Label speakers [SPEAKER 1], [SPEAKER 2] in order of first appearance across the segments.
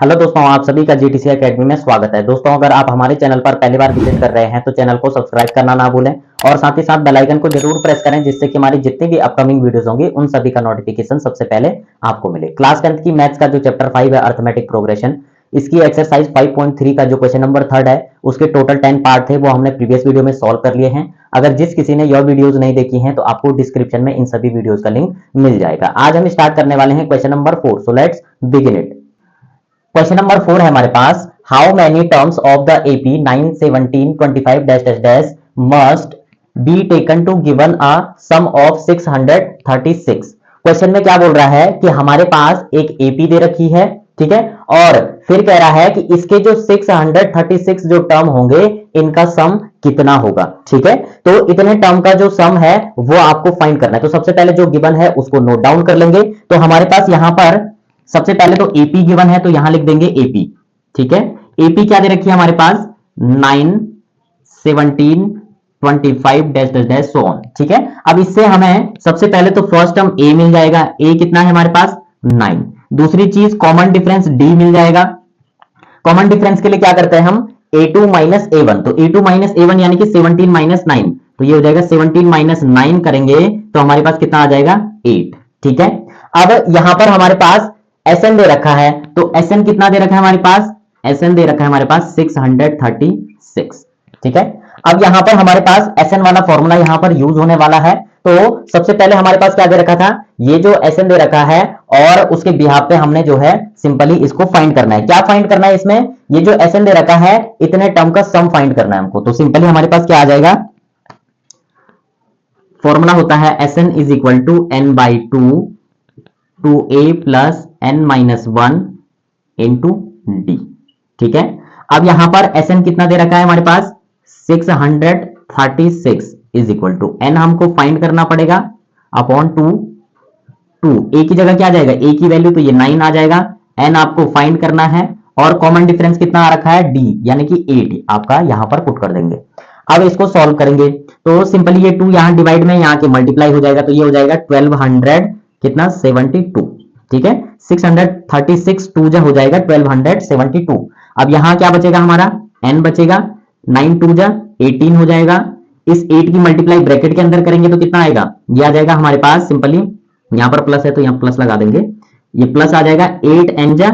[SPEAKER 1] Hello दोस्तों, आप सभी का जीटीसी एकेडमी में स्वागत है। दोस्तों, अगर आप हमारे चैनल पर पहली बार विजिट कर रहे हैं तो चैनल को सब्सक्राइब करना ना भूलें और साथ ही साथ बेल आइकन को जरूर प्रेस करें, जिससे कि हमारी जितनी भी अपकमिंग वीडियोस होंगी उन सभी का नोटिफिकेशन सबसे पहले आपको मिले। क्लास 10th की मैथ्स का जो चैप्टर 5 है अर्थमेटिक प्रोग्रेशन, इसकी एक्सरसाइज 5.3 का जो क्वेश्चन नंबर 3 है उसके टोटल 10 पार्ट थे, वो हमने प्रीवियस वीडियो में सॉल्व कर लिए हैं। अगर जिस किसी ने यह वीडियोस नहीं देखी हैं तो आपको डिस्क्रिप्शन में इन सभी वीडियोस का लिंक मिल जाएगा। आज हम स्टार्ट करने वाले हैं question number 4। So let's begin it. Question number 4 है हमारे पास, how many terms of the AP 9, 17, 25 must be taken to given a sum of 636। Question में क्या बोल रहा है कि हमारे पास एक एपी दे रखी है, ठीक है, और फिर कह रहा है कि इसके जो 636 जो टर्म होंगे इनका सम कितना होगा। ठीक है, तो इतने टर्म का जो सम है वो आपको फाइंड करना है। तो सबसे पहले जो गिवन है उसको नोट डाउन कर लेंगे। तो हमारे पास यहां पर सबसे पहले तो एपी गिवन है, तो यहां लिख देंगे एपी। ठीक है, एपी क्या दे रखी है हमारे पास, 9, 17, 25 सो ऑन। ठीक है, अब इससे हमें सबसे पहले तो फर्स्ट टर्म ए मिल जाएगा। ए कितना है हमारे पास, 9। दूसरी चीज कॉमन डिफरेंस डी मिल जाएगा। कॉमन डिफरेंस के लिए क्या करते हैं हम, a2 माइनस a1। तो a2 माइनस a1 यानी कि 17 माइनस 9, तो ये हो जाएगा 17 माइनस 9 करेंगे तो हमारे पास कितना आ जाएगा, 8। ठीक है, अब यहां पर हमारे पास Sn दे रखा है, तो Sn कितना दे रखा है हमारे पास, Sn दे रखा है हमारे पास 636। ठीक है, अब यहां पर हमारे पास Sn वाला फॉर्मूला यहां पर यूज होने वाला है। तो सबसे पहले हमारे पास क्या दे रखा था, ये जो Sn दे रखा है और उसके बिहाफ पे हमने जो है सिंपली इसको फाइंड करना है। क्या फाइंड करना है इसमें, ये जो Sn दे रखा है इतने टर्म का सम फाइंड करना है हमको। तो सिंपली हमारे पास क्या आ जाएगा, फॉर्मूला होता है Sn is equal to n/2 2a plus n minus 1 into d. ठीक है, अब यहां पर Sn कितना दे रखा है हमारे पास, 636 इज इक्वल टू n हमको फाइंड करना पड़ेगा अपॉन 2 a की जगह क्या आ जाएगा, a की वैल्यू तो ये 9 आ जाएगा, n आपको फाइंड करना है और कॉमन डिफरेंस कितना आ रखा है, d यानी कि 8 आपका यहां पर पुट कर देंगे। अब इसको सॉल्व करेंगे तो सिंपली ये 2 यहां डिवाइड में यहां के मल्टीप्लाई हो जाएगा, तो ये हो जाएगा 1200 कितना, 72। ठीक है, 636 2 जा हो जाएगा 1272। अब यहां क्या बचेगा हमारा, n बचेगा, 9 2 जा 18 हो जाएगा। इस 8 की मल्टीप्लाई ब्रैकेट के अंदर करेंगे तो कितना आएगा, ये आ जाएगा हमारे पास, सिंपली यहां पर प्लस है तो यहां प्लस लगा देंगे, ये प्लस आ जाएगा 8n जा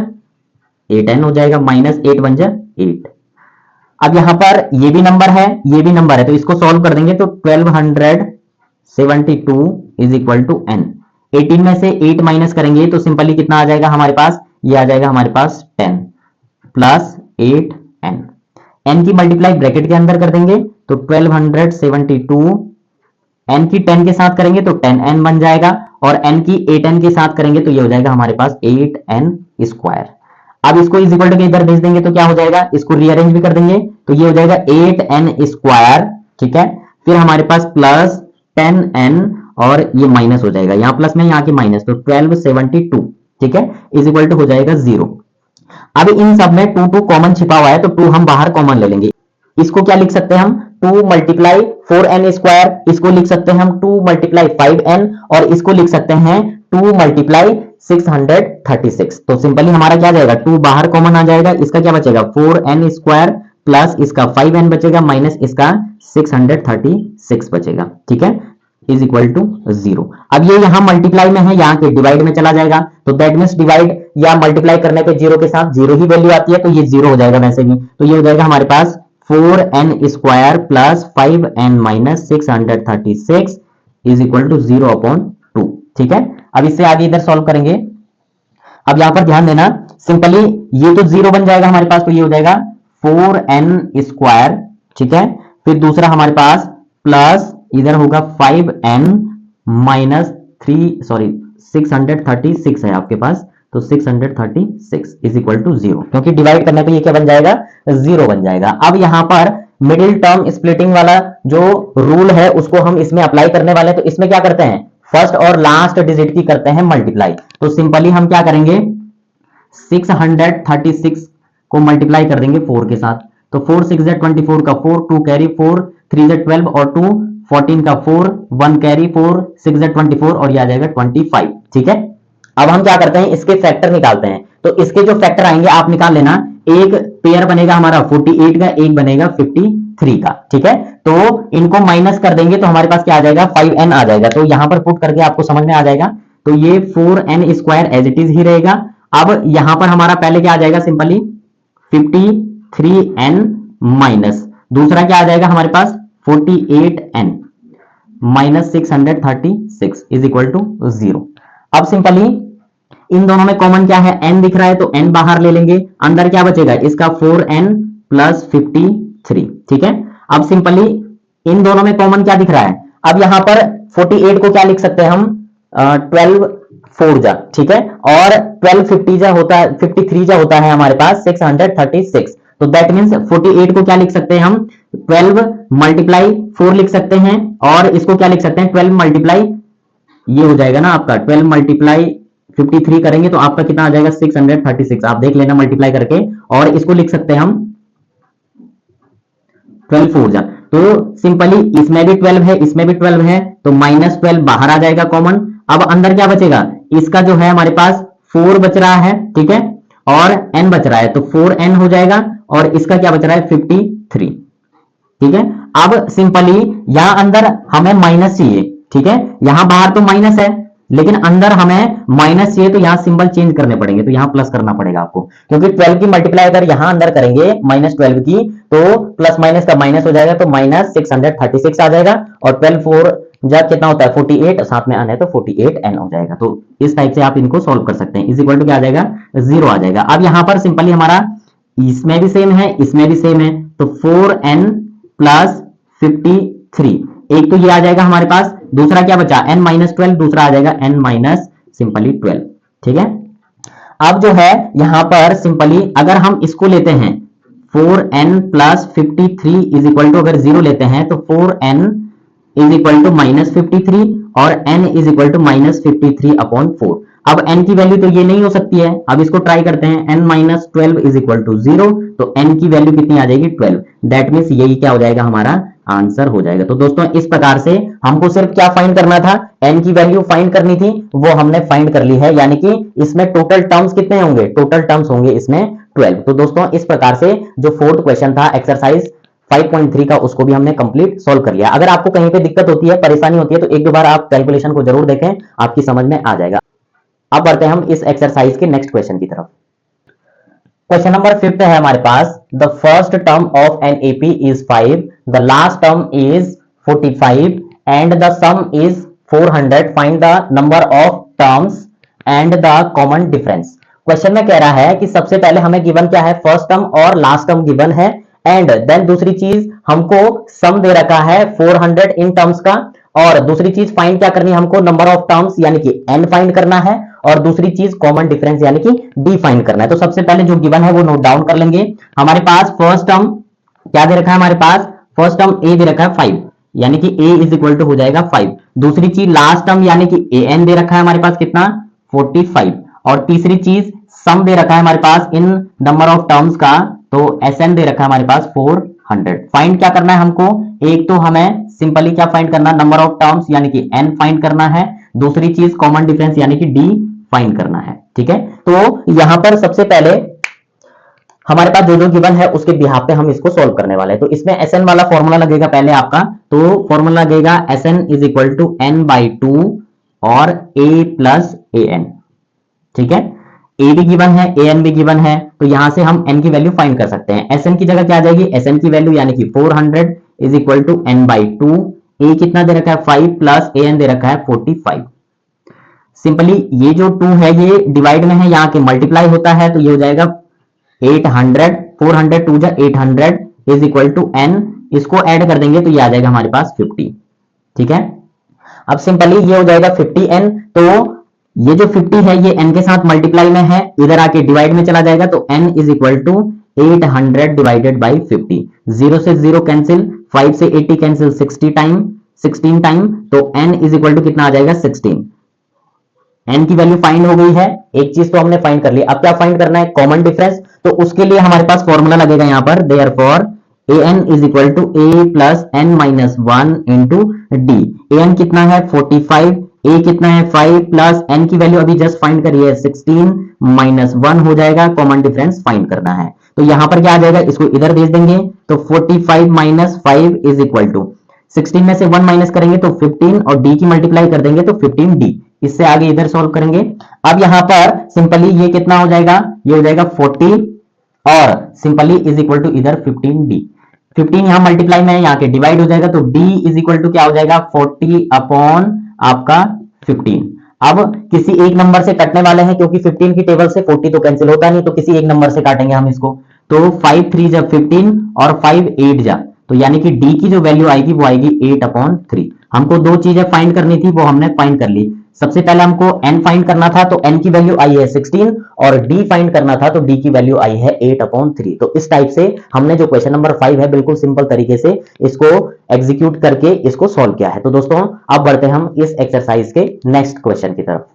[SPEAKER 1] 8n हो जाएगा, माइनस 8 1 जा 8। अब यहां पर ये भी नंबर है ये भी नंबर है, तो इसको सॉल्व कर देंगे तो 1272 इज इक्वल टू n। 18 में से 8 माइनस करेंगे तो सिंपली कितना आ जाएगा हमारे पास, ये आ जाएगा हमारे पास 10 प्लस 8n। n की मल्टीप्लाई ब्रैकेट के अंदर कर देंगे तो 1272 n की 10 के साथ करेंगे तो 10n बन जाएगा और n की 8n के साथ करेंगे तो ये हो जाएगा हमारे पास 8n स्क्वायर। अब इसको इज इक्वल टू के इधर भेज देंगे तो क्या हो जाएगा, इसको रीअरेंज भी कर देंगे तो ये हो जाएगा 8n स्क्वायर। ठीक है, फिर हमारे पास प्लस 10n और ये माइनस हो जाएगा, यहाँ प्लस में यहाँ की माइनस, तो 1272। ठीक है, इज इक्वल टू हो जाएगा 0। अब इन सब में 2 कॉमन छिपा हुआ है तो 2 हम बाहर कॉमन ले लेंगे। इसको क्या लिख सकते हैं हम, 2 मल्टीप्लाई 4n स्क्वायर, इसको लिख सकते हैं हम 2 मल्टीप्लाई 5n और इसको लिख सकते हैं 2 मल्टीप्लाई 636। तो सिंपली हमारा क्या जाएगा, 2 बाहर कॉमन आ जाएगा, इसका क्या बचेगा 4n स्क्वायर प्लस इसका 5n बचेगा माइनस इसका 636 बचेगा। ठीक है, इज इक्वल टू 0। अब ये यहां मल्टीप्लाई में है, यहां के डिवाइड में चला जाएगा, तो दैट मींस डिवाइड या मल्टीप्लाई करने पे 0 के साथ 0 ही वैल्यू आती है, तो ये 0 हो जाएगा वैसे भी। तो ये हो जाएगा हमारे पास 4n square plus 5n minus 636 is equal to 0 upon 2। ठीक है, अब इससे आगे इधर सॉल्व करेंगे। अब यहां पर ध्यान देना, सिंपली ये तो 0 बन जाएगा हमारे पास, तो ये हो जाएगा 4n स्क्वायर। ठीक है, फिर दूसरा हमारे पास प्लस इधर होगा 5n माइनस 636 है आपके पास, तो 636 इज इक्वल टू 0, क्योंकि डिवाइड करने पे ये क्या बन जाएगा, 0 बन जाएगा। अब यहां पर मिडिल टर्म स्प्लिटिंग वाला जो रूल है उसको हम इसमें अप्लाई करने वाले हैं। तो इसमें क्या करते हैं, फर्स्ट और लास्ट डिजिट की करते हैं मल्टीप्लाई। तो सिंपली हम क्या करेंगे, 636 को मल्टीप्लाई कर देंगे 4 के साथ, तो 4 6 24 का 4, 2 कैरी 4 3 12 और 2 14 का 4 1 कैरी 4 6 24 और ये आ जाएगा 25। ठीक है, अब हम क्या करते हैं, इसके फैक्टर निकालते हैं। तो इसके जो फैक्टर आएंगे आप निकाल लेना, एक पेयर बनेगा हमारा 48 का, एक बनेगा 53 का, ठीक है। तो इनको माइनस कर देंगे तो हमारे पास क्या आ जाएगा, 5n आ जाएगा। तो यहां पर पुट करके आपको समझ में आ जाएगा। तो ये 4n square as it is ही रहेगा। अब यहां पर हमारा पहले क्या आ जाएगा, सिंपली 53n माइनस दूसरा क्या आ जाएगा हमारे पास 48n minus 636 is equal to 0। अब सिंपली इन दोनों में कॉमन क्या है, n दिख रहा है तो n बाहर ले लेंगे, अंदर क्या बचेगा इसका 4n प्लस 53, ठीक है। अब सिंपली इन दोनों में कॉमन क्या दिख रहा है, अब यहां पर 48 को क्या लिख सकते हैं हम, 12 4 जा, ठीक है, और 12 50 जा होता है, 53 जा होता है हमारे पास 636। तो दैट मीन्स 48 को क्या लिख सकते हैं हम, 12 मल्टीप्लाई 4 लिख सकते हैं, और इसको क्या लिख सकते हैं 12 मल्टीप्लाई, ये हो जाएगा ना आपका 12 मल्टीप्लाई 53 करेंगे तो आपका कितना आ जाएगा 636, आप देख लेना मल्टीप्लाई करके। और इसको लिख सकते हैं हम 12 4 जा, तो सिंपली इसमें भी 12 है, इसमें भी 12 है, तो -12 बाहर आ जाएगा कॉमन। अब अंदर क्या बचेगा, इसका जो है हमारे पास 4 बच रहा है, ठीक है, और n बच रहा है, तो 4n हो जाएगा, और इसका क्या बच रहा है 53, ठीक है। अब सिंपली यहां अंदर हमें माइनस चाहिए, ठीक है, यहां बाहर तो माइनस है लेकिन अंदर हमें माइनस चाहिए, तो यहां सिंबल चेंज करने पड़ेंगे, तो यहां प्लस करना पड़ेगा आपको, क्योंकि 12 की मल्टीप्लाई अगर यहां अंदर करेंगे -12 की तो प्लस माइनस का माइनस हो जाएगा, तो माइनस 636 आ जाएगा, और 12 4 जब कितना होता है 48, साथ में आना है तो 48n हो जाएगा। तो इस टाइप से आप इनको सॉल्व कर सकते हैं। इज इक्वल टू क्या आ जाएगा 0 आ जाएगा। अब यहां पर सिंपली हमारा इसमें भी सेम है, इसमें भी सेम है, तो 4n प्लस 53, एक तो ये आ जाएगा हमारे पास, दूसरा क्या बचा n माइनस 12, दूसरा आ जाएगा n माइनस सिंपली 12, ठीक है। अब जो है यहां पर सिंपली अगर हम इसको लेते हैं 4n plus 53 is equal to, अगर 0 लेते हैं तो 4n इज इक्वल टू -53 और n is equal to -53 upon 4। अब n की वैल्यू तो ये नहीं हो सकती है, अब इसको ट्राई करते हैं, n minus 12 is equal to 0, तो n की वैल्यू कितनी आ जाएगी 12, दैट मीन्स यही क्या हो जाएगा हमारा आंसर हो जाएगा। तो दोस्तों इस प्रकार से हमको सिर्फ क्या फाइंड करना था, n की वैल्यू फाइंड करनी थी, वो हमने फाइंड कर ली है, यानी कि इसमें टोटल टर्म्स कितने होंगे, टोटल टर्म्स होंगे इसमें 12। तो दोस्तों इस प्रकार से जो फोर्थ क्वेश्चन था एक्सरसाइज 5.3 का, उसको भी हमने कंप्लीट सॉल्व कर लिया। अगर आपको कहीं पे दिक्कत होती है, परेशानी होती है, तो एक दो बार आप कैलकुलेशन को जरूर देखें, आपकी समझ में आ जाएगा। अब बढ़ते हैं हम इस एक्सरसाइज के नेक्स्ट क्वेश्चन की तरफ। क्वेश्चन नंबर 5 है हमारे पास, the first term of an AP is 5, the last term is 45 and the sum is 400, find the number of terms and the common difference. Question में कह रहा है कि सबसे पहले हमें गिवन क्या है, फर्स्ट टर्म और लास्ट टर्म गिवन है, एंड देन दूसरी चीज हमको सम दे रखा है 400 इन टर्म्स का, और दूसरी चीज फाइंड क्या करनी है हमको, नंबर ऑफ टर्म्स यानी कि n फाइंड करना है, और दूसरी चीज कॉमन डिफरेंस यानी कि d फाइंड करना है। तो सबसे पहले जो गिवन है वो नोट डाउन कर लेंगे। हमारे पास फर्स्ट टर्म क्या दे रखा है, हमारे पास फर्स्ट टर्म a दे रखा है 5, यानी कि a इज इक्वल टू हो जाएगा 5। दूसरी चीज लास्ट टर्म यानी कि an दे रखा है हमारे पास कितना 45, और तीसरी चीज सम दे रखा है हमारे पास इन नंबर ऑफ टर्म्स का, तो sn दे रखा है हमारे पास 400। फाइंड क्या करना है हमको, एक तो हमें सिंपली क्या फाइंड करना, नंबर ऑफ टर्म्स यानी कि n फाइंड करना है, दूसरी चीज कॉमन डिफरेंस यानी कि d फाइंड करना है, ठीक है। तो यहां पर सबसे पहले हमारे पास जो जो गिवन है उसके बिहाफ पे हम इसको सॉल्व करने वाले हैं। तो इसमें sn वाला फॉर्मूला लगेगा पहले आपका, तो फॉर्मूला लगेगा sn is equal to n/2 और a प्लस an, ठीक है। a भी गिवन है, an भी गिवन है, तो यहां से हम n की वैल्यू फाइंड कर सकते हैं। sn की जगह क्या आ जाएगी, sn की वैल्यू यानी कि 400 is equal to n/2, a कितना दे रखा है 5 प्लस an दे रखा है 45। सिंपली ये जो 2 है ये डिवाइड में है, यहाँ के मल्टीप्लाई होता है, तो ये हो जाएगा 800, 400 2 जा 800 इज इक्वल टू n, इसको ऐड कर देंगे तो ये आ जाएगा हमारे पास 50, ठीक है। अब सिंपली ये हो जाएगा 50n, तो ये जो 50 है ये n के साथ मल्टीप्लाई में है, इधर आके डिवाइड में चला जाएगा, तो n is equal to 800 divided by 50, 0 से 0 कैंसिल, 5 से 80 कैंसिल 16 टाइम, तो n इज इक्वल टू कितना आ जाएगा 16। n की वैल्यू फाइंड हो गई है, एक चीज तो हमने फाइंड कर ली। अब क्या फाइंड करना है, कॉमन डिफरेंस, तो उसके लिए हमारे पास फॉर्मूला लगेगा यहां पर, therefore an is equal to a plus n minus 1 into d। an कितना है 45, ए कितना है 5 प्लस एन की वैल्यू अभी जस्ट फाइंड करी है 16 माइनस 1 हो जाएगा, कॉमन डिफरेंस फाइंड करना है। तो यहां पर क्या आ जाएगा, इसको इधर भेज देंगे तो 45 माइनस 5 इज इक्वल टू 16 में से 1 माइनस करेंगे तो 15 और डी की मल्टीप्लाई कर देंगे तो 15d। इससे आगे इधर सॉल्व करेंगे। अब यहां पर सिंपली ये कितना हो जाएगा, ये हो जाएगा 40 और सिंपली इज इक्वल टू इधर 15d। 15 यहां मल्टीप्लाई में है, यहां के डिवाइड हो जाएगा तो d इज इक्वल टू क्या हो जाएगा 40 अपॉन आपका 15। अब किसी एक नंबर से कटने वाले हैं क्योंकि 15 की टेबल से 40 तो कैंसिल होता नहीं, तो किसी एक नंबर से काटेंगे हम इसको। तो 5 3 जा 15 और 5 8 जा, तो यानी कि d की जो वैल्यू आएगी वो आएगी 8 अपॉन 3। हमको दो चीजें फाइंड करनी थी, वो हमने फाइंड कर ली। सबसे पहले हमको n फाइंड करना था, तो n की वैल्यू आई है 16 और d फाइंड करना था, तो d की वैल्यू आई है 8 अपॉन 3। तो इस टाइप से हमने जो क्वेश्चन नंबर 5 है बिल्कुल सिंपल तरीके से इसको एग्जीक्यूट करके इसको सॉल्व किया है। तो दोस्तों अब बढ़ते हैं हम इस एक्सरसाइज के नेक्स्ट क्वेश्चन की तरफ।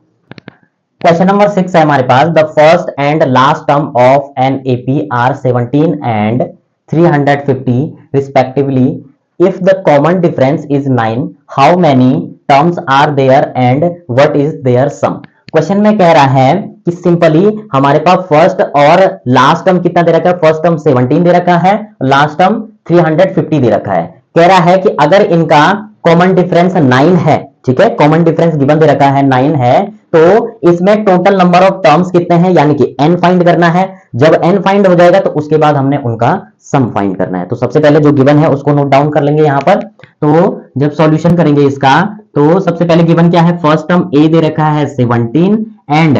[SPEAKER 1] क्वेश्चन नंबर 6 है हमारे पास, the first and last term of an AP are 17 and 350 respectively. If the common difference is 9, how many terms are there and what is their sum? Question में कह रहा है कि सिंपली हमारे पास फर्स्ट और लास्ट टर्म कितना दे रखा है, फर्स्ट टर्म 17 दे रखा है, लास्ट टर्म 350 दे रखा है। कह रहा है कि अगर इनका कॉमन डिफरेंस 9 है, ठीक है, कॉमन डिफरेंस गिवन दे रखा है 9 है, तो इसमें टोटल नंबर ऑफ टर्म्स कितने हैं, यानी कि n फाइंड करना है। जब n फाइंड हो जाएगा तो उसके बाद हमने उनका सम फाइंड करना है। तो सबसे पहले जो गिवन है उसको नोट डाउन कर लेंगे यहां पर। तो जब सॉल्यूशन करेंगे इसका, तो सबसे पहले गिवन क्या है, फर्स्ट टर्म a दे रखा है 17 एंड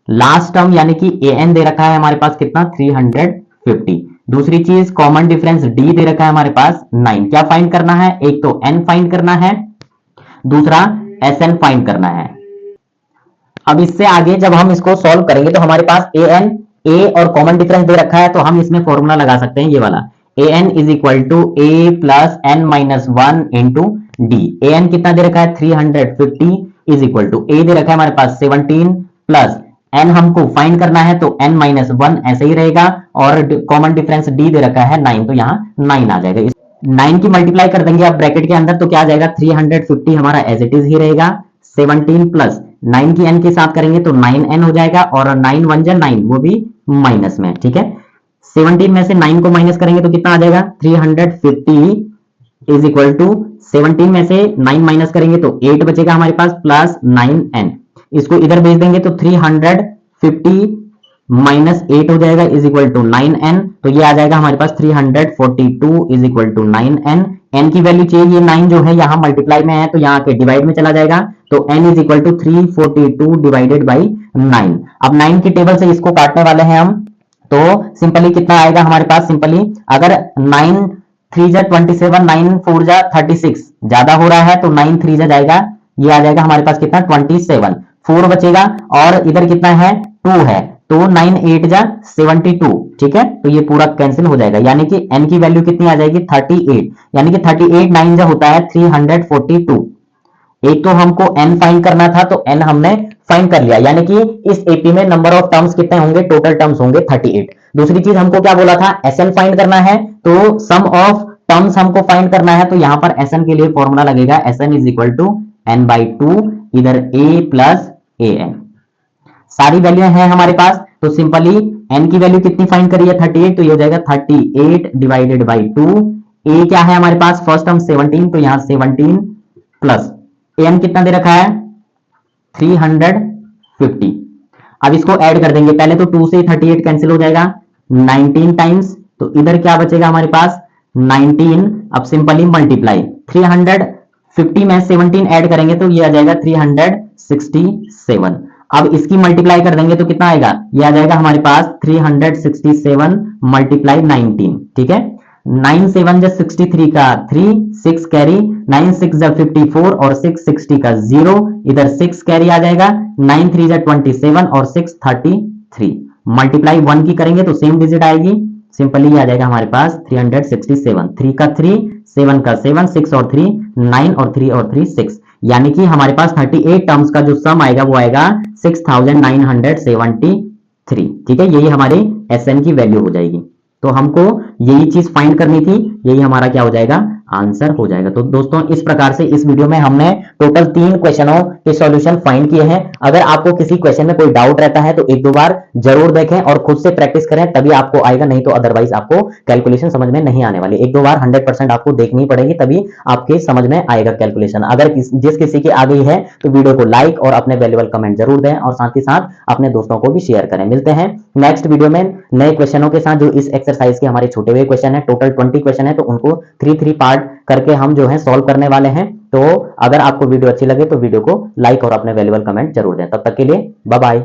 [SPEAKER 1] लास्ट टर्म यानी कि an दे रखा है हमारे पास कितना 350। दूसरी चीज कॉमन डिफरेंस d दे रखा है हमारे पास 9। क्या फाइंड करना है, एक तो n फाइंड करना है, दूसरा sn फाइंड करना है। अब इससे आगे जब हम इसको सॉल्व करेंगे तो हमारे पास a और कॉमन डिफरेंस दे रखा है, तो हम इसमें फॉर्मूला लगा सकते हैं ये वाला, an is equal to a plus n minus 1 into d. an कितना दे रखा है 350 इज इक्वल टू a दे रखा है हमारे पास 17 प्लस n हमको फाइंड करना है तो n माइनस 1 ऐसे ही रहेगा, और कॉमन डिफरेंस d दे रखा है 9, तो यहाँ 9 आ जाएगा। 9 की मल्टीप्लाई कर देंगे आप ब्रैकेट के अंदर, तो क्या आ जाएगा 350 हमारा एज इट इज ही रहेगा, 17 प्लस 9 की n के साथ करेंगे तो 9n हो जाएगा, और 9 1 जा 9 वो भी माइनस में, ठीक है। 17 में से 9 को माइनस करेंगे तो कितना आ जाएगा 350 इज इक्वल टू 17 में से 9 माइनस करेंगे तो 8 बचेगा हमारे पास प्लस 9n। इसको इधर भेज देंगे तो 350 माइनस 8 हो जाएगा इज इक्वल टू 9n। तो ये आ जाएगा हमारे पास 342 is equal to 9n। n की वैल्यू चाहिए, ये 9 जो है यहाँ मल्टीप्लाई में है तो यहाँ के डिवाइड में चला जाएगा, तो n is equal to 342 divided by 9। अब 9 की टेबल से इसको काटने वाले हैं हम, तो सिंपली कितना आएगा हमारे पास, सिंपली अगर 9 3 जा 27 9 4 जा 36 ज्यादा हो रहा है तो 9 3 जा जाएगा, ये आ जाएगा हमारे पास कितना 27, 4 बचेगा और इधर कितना है 2 है, तो 9 8 जा 72, ठीक है। तो ये पूरा कैंसिल हो जाएगा, यानी कि n की वैल्यू कितनी आ जाएगी 38, यानी कि 38 9 जा होता है 342। एक तो हमको n फाइंड करना था तो n हमने फाइंड कर लिया, यानी कि इस एपी में नंबर ऑफ टर्म्स कितने होंगे, टोटल टर्म्स होंगे 38। दूसरी चीज हमको क्या बोला था, sn फाइंड करना है, तो सम ऑफ टर्म्स हमको फाइंड करना है, तो यहां पर sn के लिए फॉर्मूला लगेगा sn is equal to n by 2 इधर a प्लस an। सारी वैल्यू है हमारे पास, तो सिंपली n की वैल्यू कितनी फाइंड करी है 38, तो ये हो जाएगा 38 डिवाइडेड बाई 2। a क्या है हमारे पास फर्स्ट टर्म 17, तो यहां 17 प्लस an कितना दे रखा है 350। अब इसको ऐड कर देंगे, पहले तो 2 से 38 कैंसिल हो जाएगा 19 टाइम्स, तो इधर क्या बचेगा हमारे पास 19। अब सिंपली मल्टीप्लाई 350 में 17 ऐड करेंगे तो ये आ जाएगा 367। अब इसकी मल्टीप्लाई कर देंगे तो कितना आएगा, ये आ जाएगा हमारे पास 367 मल्टीप्लाई 19, ठीक है। 9 7 जा 63 का 3 6 कैरी, 9 6 जा 54 और 6 60 का 0, इधर 6 कैरी आ जाएगा, 9 3 जा 27 और 6 33। मल्टीप्लाई 1 की करेंगे तो सेम डिजिट आएगी, सिंपली आ जाएगा हमारे पास 367, 3 का 3 7 का 7 6 और 3 9 और 3 और 3 6, यानी कि हमारे पास 38 टर्म्स का जो सम आएगा वो आएगा 6973, ठीक है। यही हमारे SN की वैल्यू हो जाएगी। तो हमको यही चीज फाइंड करनी थी, यही हमारा क्या हो जाएगा आंसर हो जाएगा। तो दोस्तों इस प्रकार से इस वीडियो में हमने टोटल 3 क्वेश्चनों के सॉल्यूशन फाइंड किए हैं। अगर आपको किसी क्वेश्चन में कोई डाउट रहता है तो एक दो बार जरूर देखें और खुद से प्रैक्टिस करें, तभी आपको आएगा, नहीं तो अदरवाइज आपको कैलकुलेशन समझ में नहीं आने वाली। एक दो बार 100% आपको देखनी पड़ेगी, तभी आपके समझ में आएगा कैलकुलेशन। अगर जिस किसी की आ गई है तो वीडियो को लाइक और अपने वैल्यूएबल कमेंट जरूर दें और साथ ही साथ अपने दोस्तों को भी शेयर करें। मिलते हैं नेक्स्ट वीडियो में नए क्वेश्चनों के साथ। जो इस एक्सरसाइज के हमारे छोटे हुए क्वेश्चन है, टोटल 20 क्वेश्चन है, तो उनको 3 पार्ट करके हम जो है सॉल्व करने वाले हैं। तो अगर आपको वीडियो अच्छी लगे तो वीडियो को लाइक और अपने वैल्यूएबल कमेंट जरूर दें। तब तक के लिए बाय बाय।